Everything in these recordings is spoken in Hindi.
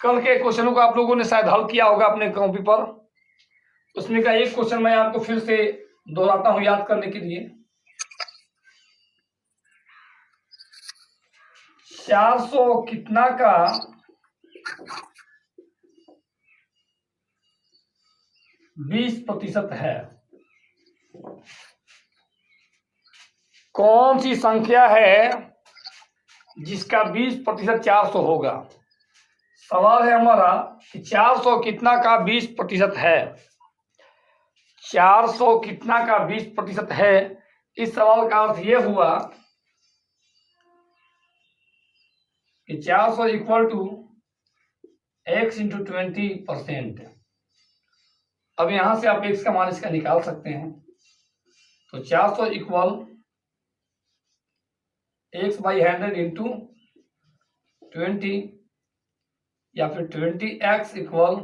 कल के क्वेश्चनों को आप लोगों ने शायद हल किया होगा अपने कॉपी पर। उसमें का एक क्वेश्चन मैं आपको फिर से दोहराता हूं याद करने के लिए। 400 कितना का 20% है? कौन सी संख्या है जिसका 20% 400 होगा? सवाल है हमारा कि 400 कितना का 20% है। 400 कितना का 20% है। इस सवाल का अर्थ यह हुआ कि 400 इक्वल टू x इंटू 20%। अब यहां से आप x का मान इसका निकाल सकते हैं। तो 400 इक्वल x बाई 100 इंटू 20 या फिर 20x equal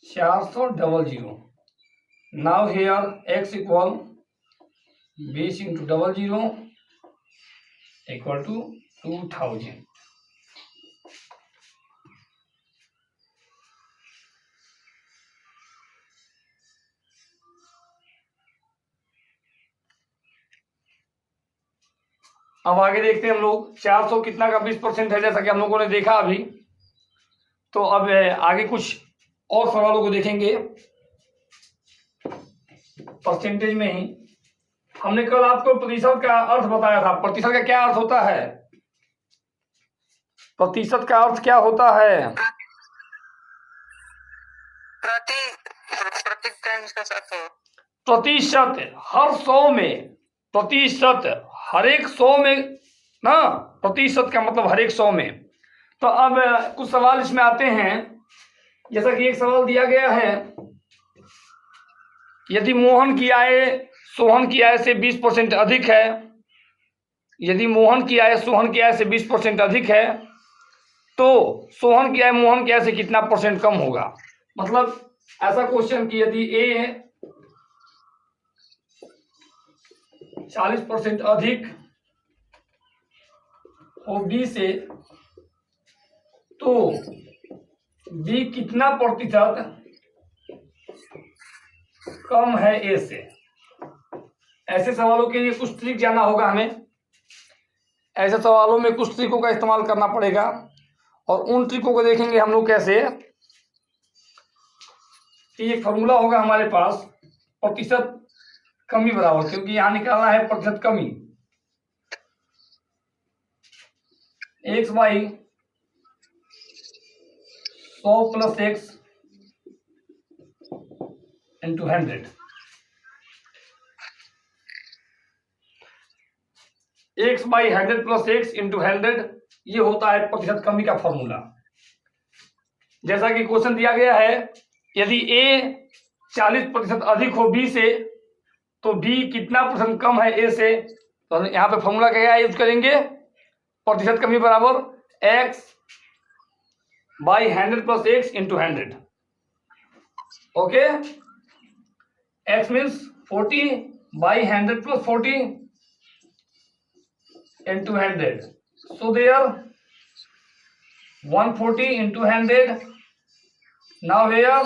400 now here x equal 20 into 00 equal to 2000। अब आगे देखते हैं हम लोग 400 कितना का 20% है, जैसा कि हम लोगों ने देखा अभी। तो अब आगे कुछ और सवालों को देखेंगे परसेंटेज में ही। हमने कल आपको प्रतिशत का अर्थ बताया था। प्रतिशत का क्या अर्थ होता है? प्रतिशत का अर्थ क्या होता है? प्रतिशत हर 100 में, प्रतिशत हर एक 100 में ना, प्रतिशत का मतलब हर एक 100 में। तो अब कुछ सवाल इसमें आते हैं। जैसा कि एक सवाल दिया गया है, यदि मोहन की आय सोहन की आय से 20% अधिक है, यदि मोहन की आय सोहन की आय से 20% अधिक है, तो सोहन की आय मोहन की आय से कितना % कम होगा? मतलब ऐसा क्वेश्चन कि यदि ए 40% अधिक हो बी से, तो बी कितना प्रतिशत कम है ए से? ऐसे सवालों के लिए कुछ ट्रिक जानना होगा हमें। ऐसे सवालों में कुछ ट्रिकों का इस्तेमाल करना पड़ेगा, और उन ट्रिकों को देखेंगे हम लोग कैसे। कि एक फॉर्मूला होगा हमारे पास प्रतिशत कमी बराबर, क्योंकि यहां निकालना है प्रतिशत कमी, x by 100 plus x into 100। x by 100 plus x into 100, ये होता है प्रतिशत कमी का फॉर्मूला। जैसा कि क्वेश्चन दिया गया है, यदि a 40% अधिक हो b से, तो b कितना % कम है a से? तो यहाँ पे फॉर्मूला क्या यूज करेंगे? प्रतिशत कमी बराबर x by 100 plus x into 100। Okay, x means 40 by 100 plus 40 into 100. So there 140 into 100. Now here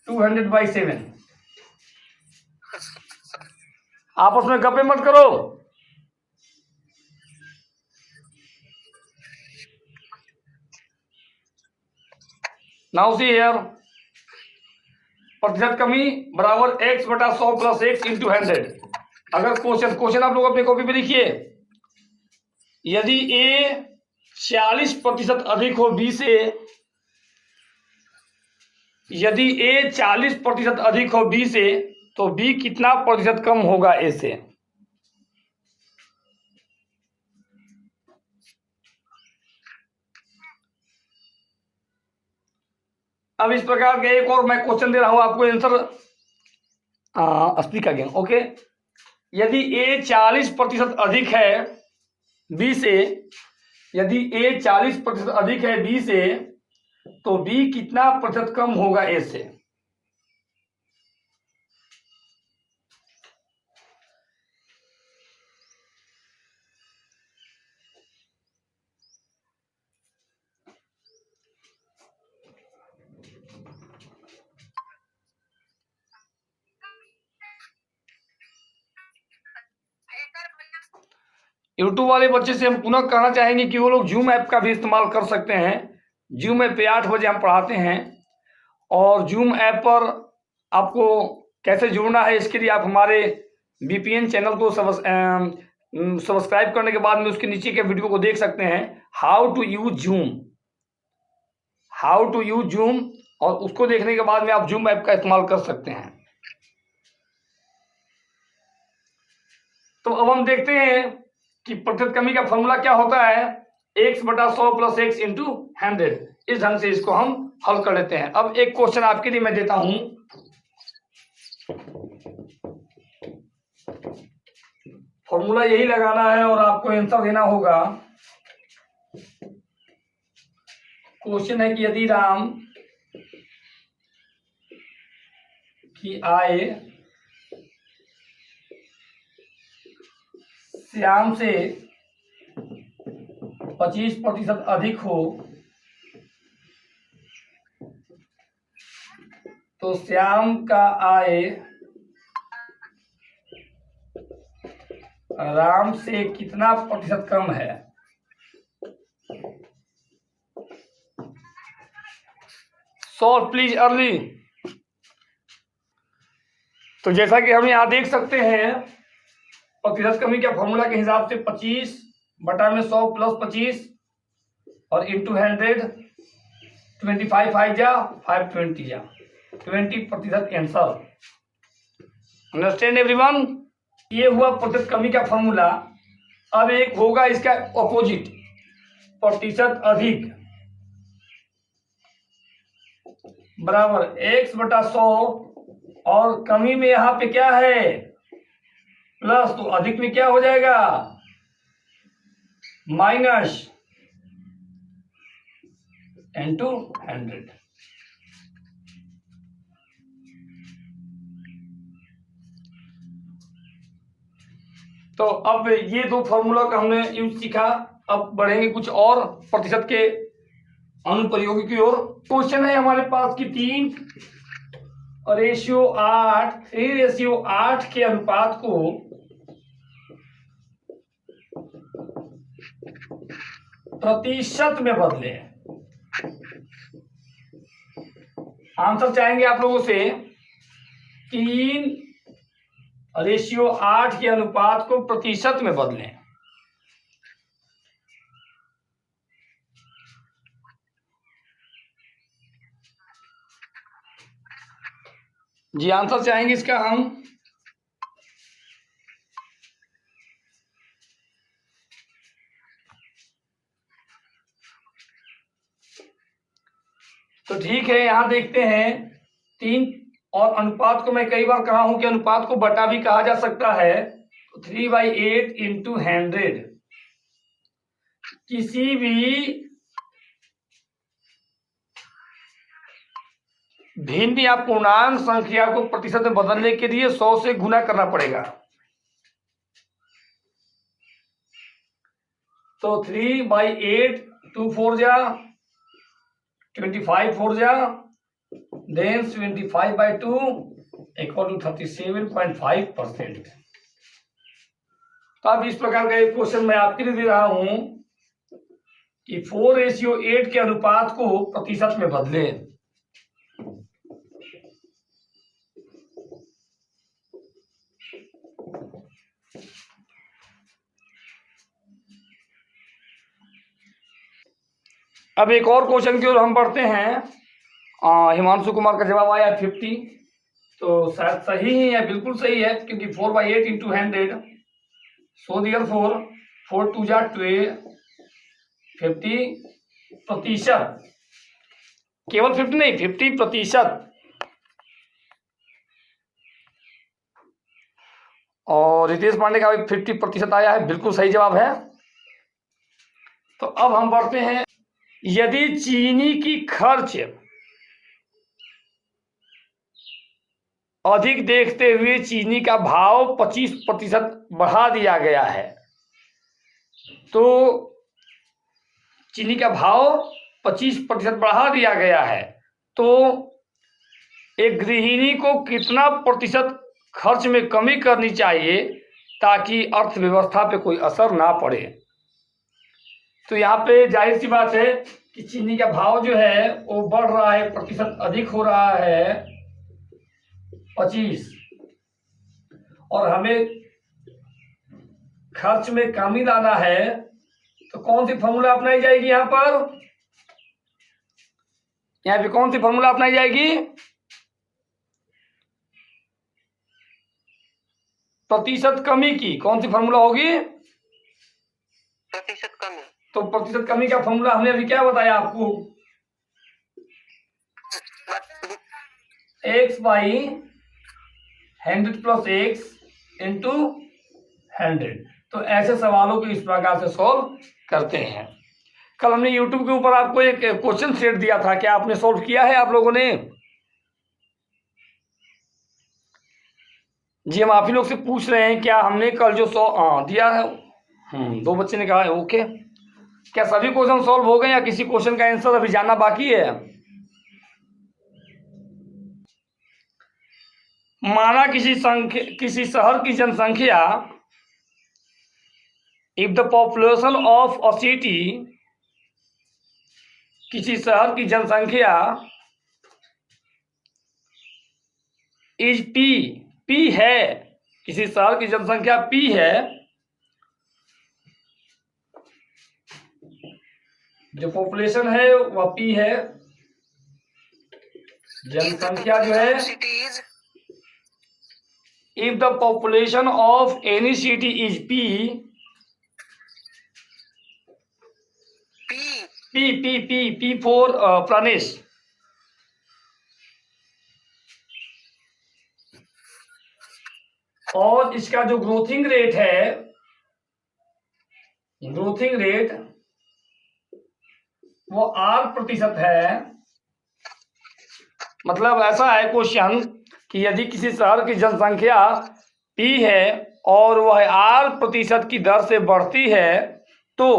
200 by 7. आपस में गप्पे मत करो। Now see here, प्रतिशत कमी बराबर x बटा 100 प्लस x इंटू 100। अगर क्वेश्चन आप लोग अपने कॉपी पे लिखिए, यदि a 40% अधिक हो b से, यदि a 40% अधिक हो b से, तो b कितना प्रतिशत कम होगा a से? अब इस प्रकार के एक और मैं क्वेश्चन दे रहा हूं आपको, आंसर स्पीक अगेन। ओके, यदि a 40% अधिक है b से, यदि a 40% अधिक है b से, तो b कितना प्रतिशत कम होगा a से? यूट्यूब वाले बच्चे से हम पुनः कहना चाहेंगे कि वो लोग जूम ऐप का भी इस्तेमाल कर सकते हैं। जूम ऐप पे 8 बजे हम पढ़ाते हैं और जूम ऐप पर आपको कैसे जुड़ना है इसके लिए आप हमारे VPN चैनल को सब्सक्राइब करने के बाद में उसके नीचे के वीडियो को देख सकते हैं, हाउ टू यूज जूम, और उसको देखने के बाद में आप जूम ऐप का इस्तेमाल कर सकते हैं। तो अब हम देखते हैं कि प्रतिशत कमी का फॉर्मूला क्या होता है, x/100 + x × 100। इस ढंग से इसको हम हल कर लेते हैं। अब एक क्वेश्चन आपके लिए मैं देता हूं, फॉर्मूला यही लगाना है और आपको आंसर देना होगा। क्वेश्चन है कि यदि राम की आय श्याम से 25% अधिक हो तो श्याम का आय राम से कितना प्रतिशत कम है। Solve please early. तो जैसा कि हम यहाँ देख सकते हैं, प्रतिशत कमी के फॉर्मूला के हिसाब से 25/100 + 25 और इंटू 100, 25 5 जा 520 जा 20% आंसर। Understand everyone? ये हुआ प्रतिशत कमी का फॉर्मूला। अब एक होगा इसका ऑपोजिट, प्रतिशत अधिक बराबर x/100, और कमी में यहाँ पे क्या है प्लस, तो अधिक में क्या हो जाएगा माइनस इंटू 100। तो अब ये दो फॉर्मूला का हमने यूज सीखा। अब बढ़ेंगे कुछ और प्रतिशत के अनुप्रयोगी की ओर। क्वेश्चन है हमारे पास कि 3:8 के अनुपात को प्रतिशत में बदले। आंसर चाहेंगे आप लोगों से, 3:8 के अनुपात को प्रतिशत में बदलें। जी आंसर चाहेंगे इसका हम। तो ठीक है, यहां देखते हैं 3, और अनुपात को मैं कई बार कहा हूं कि अनुपात को बटा भी कहा जा सकता है। तो 3/8 × 100 किसी भी भिन्न या पूर्णांक संख्या को प्रतिशत में बदलने के लिए 100 से गुना करना पड़ेगा। तो 3/8 2 4 जा 25 4 जा then 25/2 equal to 37.5%। तो अब इस प्रकार का एक क्वेश्चन मैं आपके लिए दे रहा हूं कि 4:8 के अनुपात को प्रतिशत में बदले। अब एक और क्वेश्चन की ओर हम बढ़ते हैं। हिमांशु कुमार का जवाब आया 50, तो शायद सही है या बिल्कुल सही है, क्योंकि 4/8 × 100, सो देयरफॉर 4 2 जा 12 50%, केवल 50 नहीं 50%। और रितेश पांडे का भी 50% आया है, बिल्कुल सही जवाब है। तो अब हम बढ़ते हैं, यदि चीनी की खर्च अधिक देखते हुए चीनी का भाव 25% बढ़ा दिया गया है, तो चीनी का भाव 25% बढ़ा दिया गया है, तो एक गृहिणी को कितना प्रतिशत खर्च में कमी करनी चाहिए ताकि अर्थव्यवस्था पे कोई असर ना पड़े। तो यहाँ पे जाहिर सी बात है कि चीनी का भाव जो है वो बढ़ रहा है, प्रतिशत अधिक हो रहा है 25, और हमें खर्च में कमी लाना है। तो कौन सी फॉर्मूला अपनाई जाएगी यहाँ पर? यहाँ पे कौन सी फॉर्मूला अपनाई जाएगी? प्रतिशत कमी की कौन सी फॉर्मूला होगी? प्रतिशत कमी। तो प्रतिशत कमी का फॉर्मूला हमने अभी क्या बताया आपको? x by 100 plus x into 100। तो ऐसे सवालों को इस प्रकार से सॉल्व करते हैं। कल हमने YouTube के ऊपर आपको एक क्वेश्चन सेट दिया था, क्या आपने सॉल्व किया है आप लोगों ने? जी हम आप ही लोग से पूछ रहे हैं, क्या हमने कल जो दिया है, 2 बच्चे ने कहा है ओके। क्या सभी क्वेश्चन सॉल्व हो गए या किसी क्वेश्चन का आंसर अभी जानना बाकी है? माना किसी शहर की जनसंख्या, if the population of a city, किसी शहर की जनसंख्या इज पी है, किसी शहर की जनसंख्या P है, जो पॉपुलेशन है वह P है, जनसंख्या जो है, if the population of any city is P for Pranesh, और इसका जो ग्रोथिंग रेट है, ग्रोथिंग रेट वो R% है। मतलब ऐसा है क्वेश्चन कि यदि किसी शहर की जनसंख्या P है और वह R% की दर से बढ़ती है तो,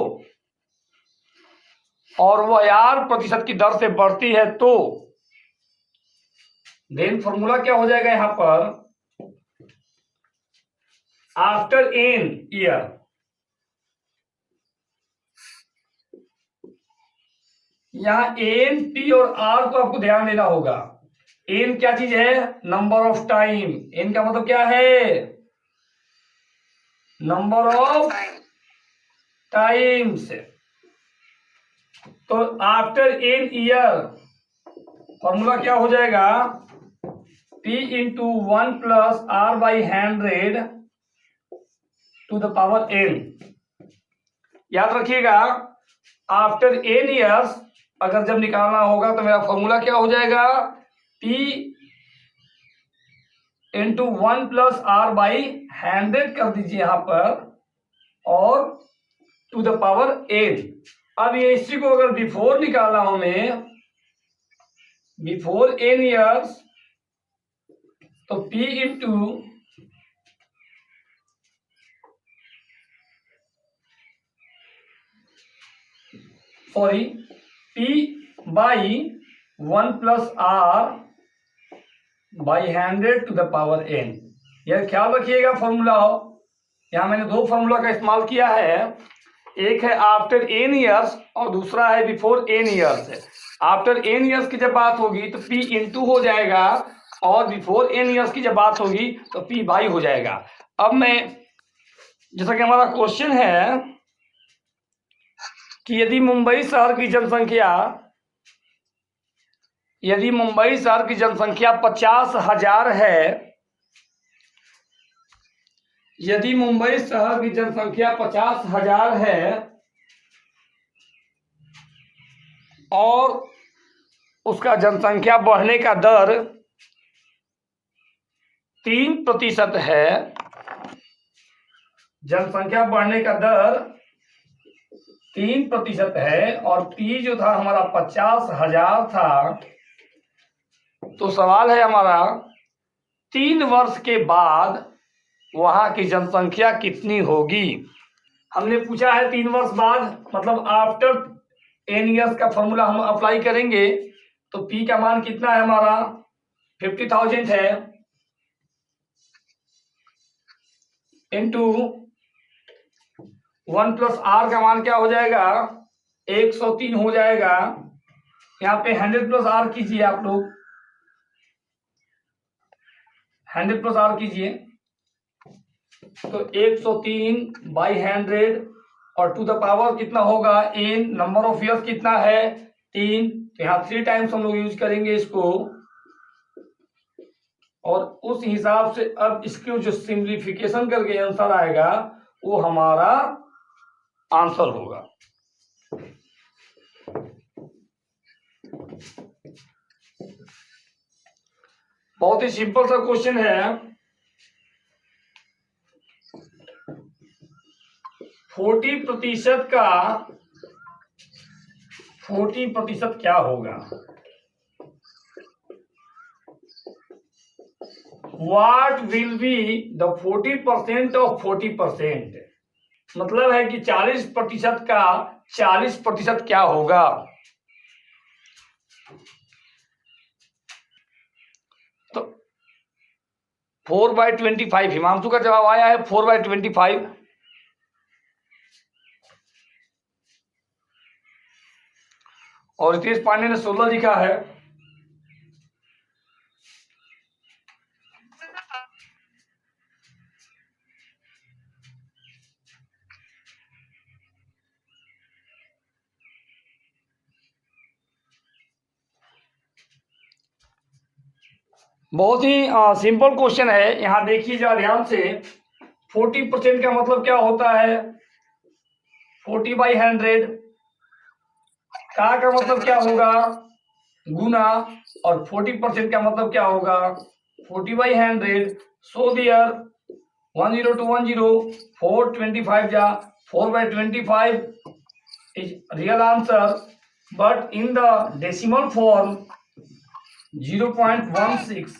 और वह R% की दर से बढ़ती है तो देन फॉर्मूला क्या हो जाएगा यहां पर? आफ्टर n ईयर, यहां n, p और r को आपको ध्यान देना होगा। n क्या चीज है? Number of time. n का मतलब क्या है? Number of times. तो आफ्टर n ईयर फॉर्मूला क्या हो जाएगा? p into 1 plus r by 100 to the power n। याद रखिएगा, आफ्टर n ईयर्स अगर जब निकालना होगा तो मेरा फॉर्मूला क्या हो जाएगा? p into 1 plus r by 100 कर दीजिए यहां पर, और टू द पावर n। अब ये इसी को अगर बिफोर निकालना हो हमें, बिफोर n ईयर्स, तो p into p by 1 plus r by 100 to the power n। यह ख्याल रखिएगा फॉर्मूला हो। यहां मैंने 2 फॉर्मूला का इस्तेमाल किया है, एक है आफ्टर n ईयर्स और दूसरा है before n years. After n years की जब बात होगी तो p इंटू हो जाएगा, और बिफोर n ईयर्स की जब बात होगी तो p बाई हो जाएगा। अब मैं, जैसा कि हमारा क्वेश्चन है कि यदि मुंबई शहर की जनसंख्या 50,000 है, यदि मुंबई शहर की जनसंख्या 50,000 है और उसका जनसंख्या बढ़ने का दर 3% है, जनसंख्या बढ़ने का दर 3% है, और P जो था हमारा 50,000 था, तो सवाल है हमारा 3 वर्ष के बाद वहां की जनसंख्या कितनी होगी। हमने पूछा है 3 वर्ष बाद, मतलब आफ्टर n ईयर्स का फॉर्मूला हम अप्लाई करेंगे तो P का मान कितना है हमारा? 50,000 है। इंटू 1 प्लस आर का मान क्या हो जाएगा 103 हो जाएगा। यहाँ पे 100 प्लस आर कीजिए, आप लोग 100 प्लस आर कीजिए तो 103 बाई 100 और टू द पावर कितना होगा n, नंबर ऑफ ईयर्स कितना है 3, तो यहाँ 3 टाइम्स हम लोग यूज करेंगे इसको। और उस हिसाब से अब इसको जो सिंप्लीफिकेशन करके आंसर आएगा वो हमारा आंसर होगा। बहुत ही सिंपल सा क्वेश्चन है। 40% का 40% क्या होगा? What will be the 40% of 40%? मतलब है कि 40% का 40% क्या होगा? तो 4/25 हिमांशु का जवाब आया है 4/25। और रितेश पांडे ने 16 लिखा है। बहुत ही सिंपल क्वेश्चन है। यहां देखिए जरा ध्यान से, 40% का मतलब क्या होता है 40/100 का मतलब क्या होगा गुना, और 40% का मतलब क्या होगा 40/100। सो दियर 10210 425 जा 4/25 is real answer, but in the decimal form 0.16